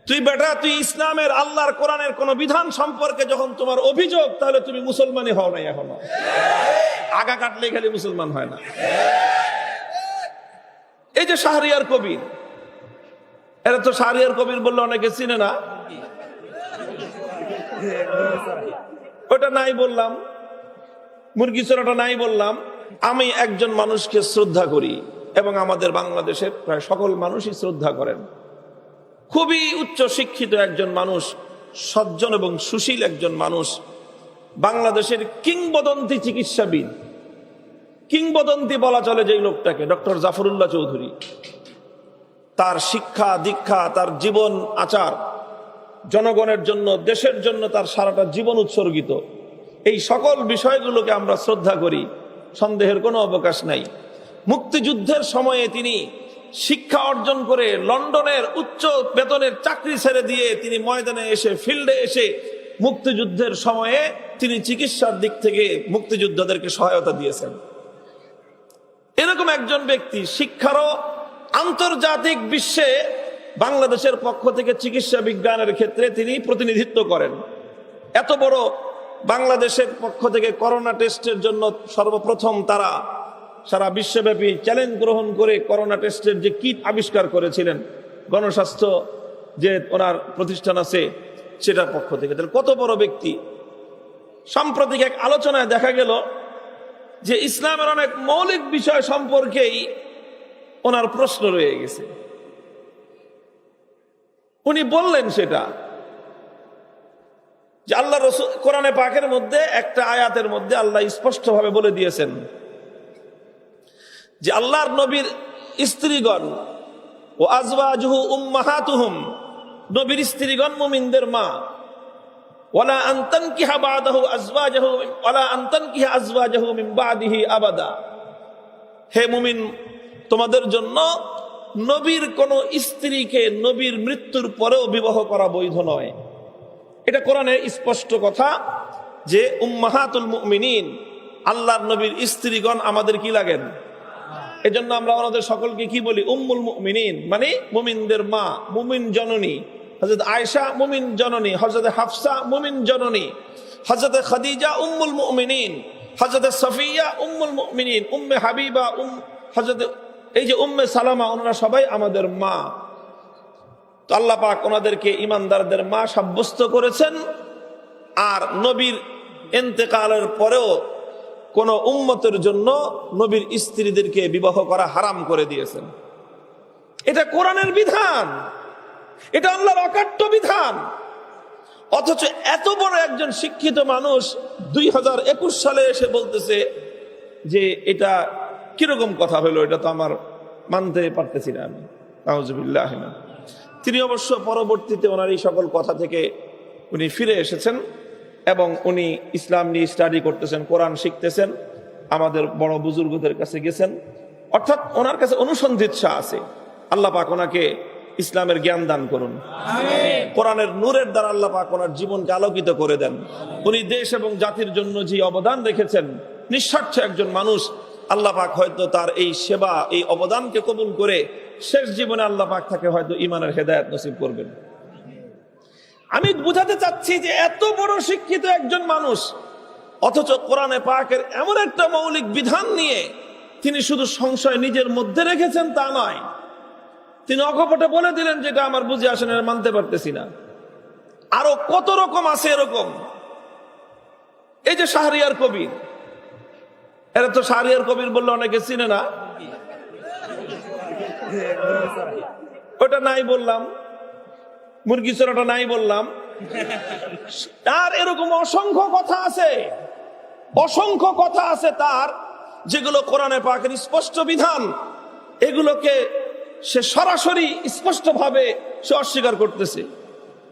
তুই বেটা, তুই ইসলামের আল্লাহর কোরআনের কোন বিধান সম্পর্কে যখন তোমার অভিযোগ, তাহলে তুমি মুসলমানই হও নাই এখনো। আগা কাটলে খালি মুসলমান হয় না। এই যে শাহরিয়ার কবির, এরা তো শাহরিয়ার কবির বললে অনেকে চিনে না। ওটা নাই বললাম, মুরগি চোরাটা নাই বললাম। আমি একজন মানুষকে শ্রদ্ধা করি এবং আমাদের বাংলাদেশের প্রায় সকল মানুষই শ্রদ্ধা করেন। খুবই উচ্চ শিক্ষিত একজন মানুষ, সজ্জন এবং সুশীল একজন মানুষ, বাংলাদেশের কিংবদন্তি চিকিৎসাবিদ, কিংবদন্তি বলা চলে যে লোকটাকে, ডক্টর জাফরুল্লাহ চৌধুরী। তার শিক্ষা দীক্ষা, তার জীবন আচার জনগণের জন্য, দেশের জন্য তার সারাটা জীবন উৎসর্গিত। এই সকল বিষয়গুলোকে আমরা শ্রদ্ধা করি, সন্দেহের কোনো অবকাশ নাই। মুক্তিযুদ্ধের সময়ে তিনি শিক্ষা অর্জন করে লন্ডনের উচ্চ বেতনের চাকরি ছেড়ে দিয়ে তিনি ময়দানে এসে, ফিল্ডে এসে মুক্তিযুদ্ধের সময়ে তিনি চিকিৎসার দিক থেকে মুক্তিযোদ্ধাদেরকে সহায়তা দিয়েছেন। এরকম একজন ব্যক্তি শিক্ষারও আন্তর্জাতিক বিশ্বে বাংলাদেশের পক্ষ থেকে চিকিৎসা বিজ্ঞানের ক্ষেত্রে তিনি প্রতিনিধিত্ব করেন। এত বড় বাংলাদেশের পক্ষ থেকে করোনা টেস্টের জন্য সর্বপ্রথম তারা সারা বিশ্বব্যাপী চ্যালেঞ্জ গ্রহণ করে করোনা টেস্টের যে কিট আবিষ্কার করেছিলেন, গণস্বাস্থ্য যে ওনার প্রতিষ্ঠান আছে সেটার পক্ষ থেকে। তাহলে কত বড় ব্যক্তি। সাম্প্রতিক এক আলোচনায় দেখা গেল যে ইসলামের অনেক মৌলিক বিষয় সম্পর্কেই ওনার প্রশ্ন রয়ে গেছে। উনি বললেন সেটা যে আল্লাহ রাসূল কোরআনে পাকের মধ্যে একটা আয়াতের মধ্যে আল্লাহ স্পষ্টভাবে বলে দিয়েছেন যে আল্লাহর নবীর স্ত্রীগণ ও আজওয়াজুহু উম্মাহাতুহুম, নবীর স্ত্রীগণ মুমিনদের মা, ওয়ালা আন তানকিহা বাদাহু আজওয়াজাহু ওয়ালা আন তানকিহা আজওয়াজাহু মিন বাদিহি আবাদা। হে মুমিন, তোমাদের জন্য নবীর কোন স্ত্রীকে নবীর মৃত্যুর পরেও বিবাহ করা বৈধ নয়। এটা কোরআনের স্পষ্ট কথা যে উম্মাহাতুল মুমিনিন, আল্লাহর নবীর স্ত্রীগণ আমাদের কি লাগেন। এজন্য আমরা ওনাদের সকলকে কি বলি? উম্মুল মুমিনিন, মানে মুমিনদের মা, মুমিন জননী। হযরত আয়েশা মুমিন জননী, হযরত হাফসা মুমিন জননী, হযরত খাদিজা উম্মুল মুমিনিন, হযরত সফিয়া উম্মুল মুমিনিন, উম্মে হাবিবা, হযরত এই যে উম্মে সালামা, ওনারা সবাই আমাদের মা। তো আল্লাহ পাক ওনাদেরকে ইমানদারদের মা সাব্যস্ত করেছেন। আর নবীর ইন্তেকালের পরেও কোন উম্মতের জন্য নবীর স্ত্রীদেরকে বিবাহ করা হারাম করে দিয়েছেন। এটা কোরআনের বিধান, এটা আল্লাহর অকাট্য বিধান। অথচ এত বড় একজন শিক্ষিত মানুষ 2021 সালে এসে বলতেছে যে এটা কিরকম কথা হলো, এটা তো আমার মানতে পারতেছি না আমি। আউযুবিল্লাহি মিনাশ। তিনি অবশ্য পরবর্তীতে ওনার এই সকল কথা থেকে উনি ফিরে এসেছেন এবং উনি ইসলাম নিয়ে স্টাডি করতেছেন, কোরআন শিখতেছেন, আমাদের বড় বুজুর্গদের কাছে গেছেন। অর্থাৎ ওনার কাছে অনুসন্ধিৎসা আছে। আল্লাহ পাক ওনাকে ইসলামের জ্ঞান দান করুন, কোরআনের নূরের দ্বারা আল্লাহ পাক ওনার জীবনকে আলোকিত করে দেন। উনি দেশ এবং জাতির জন্য যে অবদান রেখেছেন, নিঃস্বার্থ একজন মানুষ, আল্লাহ পাক হয়তো তার এই সেবা, এই অবদানকে কবুল করে শেষ জীবনে আল্লাহ পাক তাকে হয়তো ঈমানের হেদায়েত নসিব করবেন। আমি বুঝাতে চাচ্ছি যে এত বড় শিক্ষিত একজন মানুষ, অথচ কোরআনে পাকের এমন একটা মৌলিক বিধান নিয়ে তিনি শুধু সংশয় নিজের মধ্যে রেখেছেন তা নয়, তিনি অকপটে বলে দিলেন যেটা আমার বুঝে আসে না, মানতে পারতেছি না। আরো কত রকম আছে এরকম। এই যে শাহরিয়ার কবির, এরা তো শাহরিয়ার কবির বললে অনেকে চিনে না। ওটা নাই বললাম, মুরগি চোরাটা নাই বললাম। তার এরকম অসংখ্য কথা আছে, অসংখ্য কথা আছে তার, যেগুলো কোরআনে পাকের স্পষ্ট বিধান, এগুলোকে সে সরাসরি স্পষ্টভাবে সে অস্বীকার করতেছে।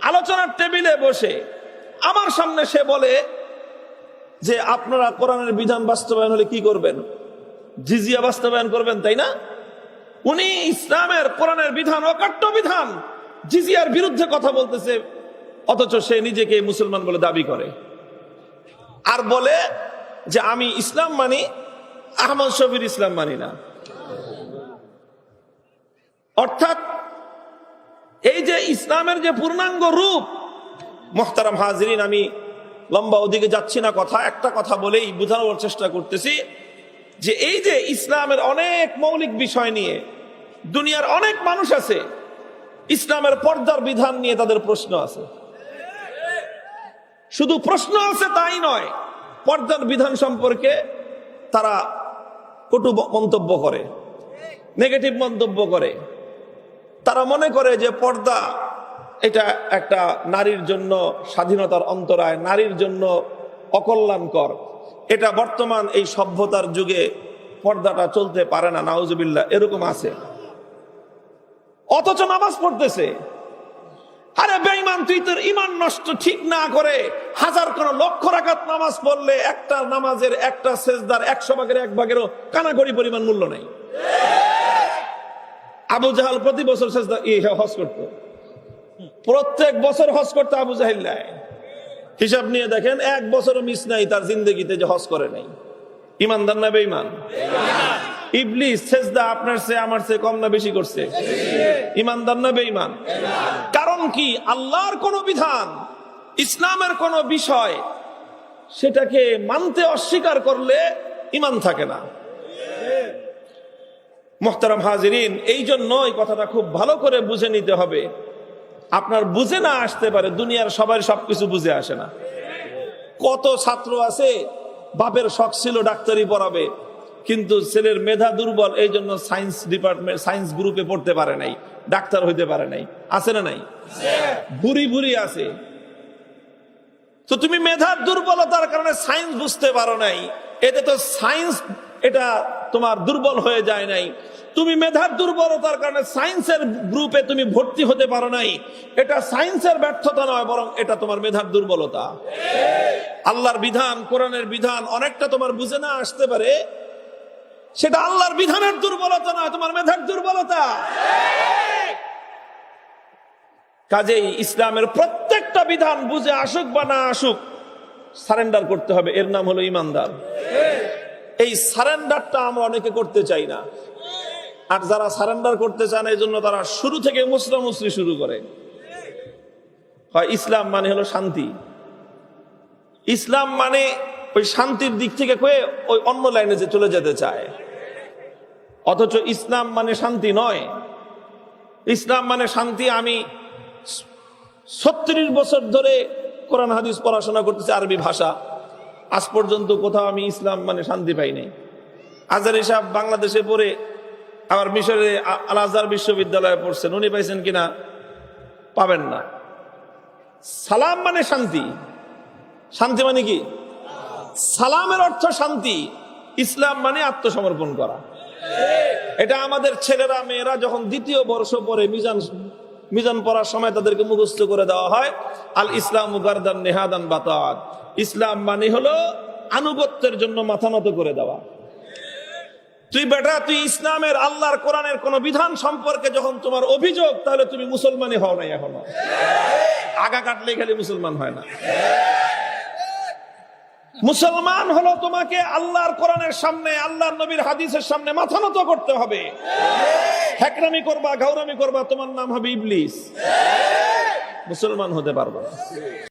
আলোচনার টেবিলে বসে আমার সামনে সে বলে যে আপনারা কোরআনের বিধান বাস্তবায়ন হলে কি করবেন? জিজিয়া বাস্তবায়ন করবেন, তাই না? উনি ইসলামের কোরআনের বিধান, অকাট্য বিধান, জিজিয়ার বিরুদ্ধে কথা বলতেছে, অথচ সে নিজেকে মুসলমান বলে দাবি করে আর বলে যে আমি ইসলাম মানি, আহমদ শফির ইসলাম মানি না। অর্থাৎ এই যে ইসলামের যে পূর্ণাঙ্গ রূপ, মুহতারাম হাজিরিন, আমি লম্বা ওদিকে যাচ্ছি না, একটা কথা বলেই বোঝানোর চেষ্টা করতেছি যে এই যে ইসলামের অনেক মৌলিক বিষয় নিয়ে দুনিয়ার অনেক মানুষ আছে, ইসলামের পর্দার বিধান নিয়ে তাদের প্রশ্ন আছে। শুধু প্রশ্ন আছে তাই নয়, পর্দার বিধান সম্পর্কে তারা কটু মন্তব্য করে, নেগেটিভ মন্তব্য করে। তারা মনে করে যে পর্দা এটা একটা নারীর জন্য স্বাধীনতার অন্তরায়, নারীর জন্য অকল্যাণকর। এটা বর্তমান এই সভ্যতার যুগে পর্দাটা চলতে পারে না, নাউজুবিল্লাহ, এরকম আছে। অথচ নামাজ পড়তেছে। আরে বেঈমান, তুই তোর ঈমান নষ্ট ঠিক না করে হাজার কোন লক্ষ রাকাত নামাজ পড়লে একটা নামাজের একটা সেজদার 100 ভাগের 1 ভাগেরও কানাকড়ি পরিমাণ মূল্য নাই। আবু জাহাল প্রতি বছর সেজদা হজ করতো, প্রত্যেক বছর হজ করতো আবু জাহেল। হিসাব নিয়ে দেখেন, 1 বছরও মিস নাই তার জিন্দগিতে যে হজ করে নাই। ইমানদার না বেঈমান? ইবলিস সেজদা আপনার চেয়ে আমার চেয়ে কম না বেশি করছে? ইমানদার না বেঈমান? কারণ কি? আল্লাহর কোন বিধান, ইসলামের কোন বিষয়, সেটাকে মানতে অস্বীকার করলে ঈমান থাকে না। মুহতারাম হাজিরিন, এই জন্য এই কথাটা খুব ভালো করে বুঝে নিতে হবে। আপনার বুঝে না আসতে পারে, দুনিয়ার সবার সবকিছু বুঝে আসে না। কত ছাত্র আছে বাপের শখ ছিল ডাক্তারি পড়াবে, কিন্তু ছেলের মেধা দুর্বল, এই জন্য সায়েন্স ডিপার্টমেন্ট, সায়েন্স গ্রুপে পড়তে পারে নাই, ডাক্তার হইতে পারে নাই। আছে না নাই? বুড়ি বুড়ি আছে। তো তুমি মেধার দুর্বলতার কারণে সায়েন্স বুঝতে পারো নাই, এতে তো সায়েন্স এটা তোমার দুর্বল হয়ে যায় নাই। তুমি মেধার দুর্বলতার কারণে সায়েন্সের গ্রুপে তুমি ভর্তি হতে পারো নাই, এটা সায়েন্সের ব্যর্থতা নয়, বরং এটা তোমার মেধার দুর্বলতা। আল্লাহর বিধান, কোরআনের বিধান অনেকটা তোমার বুঝে না আসতে পারে, সেটা আল্লাহর বিধানের দুর্বলতা নয়, তোমার মেধার দুর্বলতা। কাজেই ইসলামের প্রত্যেকটা বিধান বুঝে আসুক বা না আসুক, সারেন্ডার করতে হবে, এর নাম হলো ইমানদার। এই সারেন্ডারটা আমরা অনেকে করতে চাই না। আর যারা সারেন্ডার করতে চান, এই জন্য তারা শুরু থেকে মুসরামুসরি শুরু করে। হয় ইসলাম মানে হলো শান্তি, ইসলাম মানে ওই শান্তির দিক থেকে কয়ে ওই অন্য লাইনে যে চলে যেতে চায়। অথচ ইসলাম মানে শান্তি নয়। ইসলাম মানে শান্তি। আমি 36 বছর ধরে কোরআন হাদিস পড়াশোনা করতেছি, আরবি ভাষা, আজ পর্যন্ত কোথাও আমি ইসলাম মানে শান্তি পাই নাই। আজহারি সাহেব বাংলাদেশে পড়ে আবার মিশরে আল আজহার বিশ্ববিদ্যালয়ে পড়ছেন, উনি পাইছেন কিনা? পাবেন না। সালাম মানে শান্তি। শান্তি মানে কি? সালামের অর্থ শান্তি। ইসলাম মানে আত্মসমর্পণ করা। এটা আমাদের ছেলেরা মেয়েরা যখন 2য় বর্ষ পরে মিজান পড়ার সময় তাদেরকে মুখস্থ করে দেওয়া হয়, আল ইসলাম গারদান নেহাদান বাতাত। ইসলাম মানে হলো আনুগত্যের জন্য মাথা নত করে দেওয়া। তুই বেটা, তুই ইসলামের, আল্লাহর কোরআনের কোন বিধান সম্পর্কে যখন তোমার অভিযোগ, তাহলে তুমি মুসলমানই হও নাই এখনো। আগা কাটলে খালি মুসলমান হয় না। মুসলমান হলো তোমাকে আল্লাহর কোরআনের সামনে, আল্লাহর নবীর হাদিসের সামনে মাথা নত করতে হবে। হ্যাকরামি করবা, গাউরামি করবা, তোমার নাম হবে ইবলিস, মুসলমান হতে পারবে না।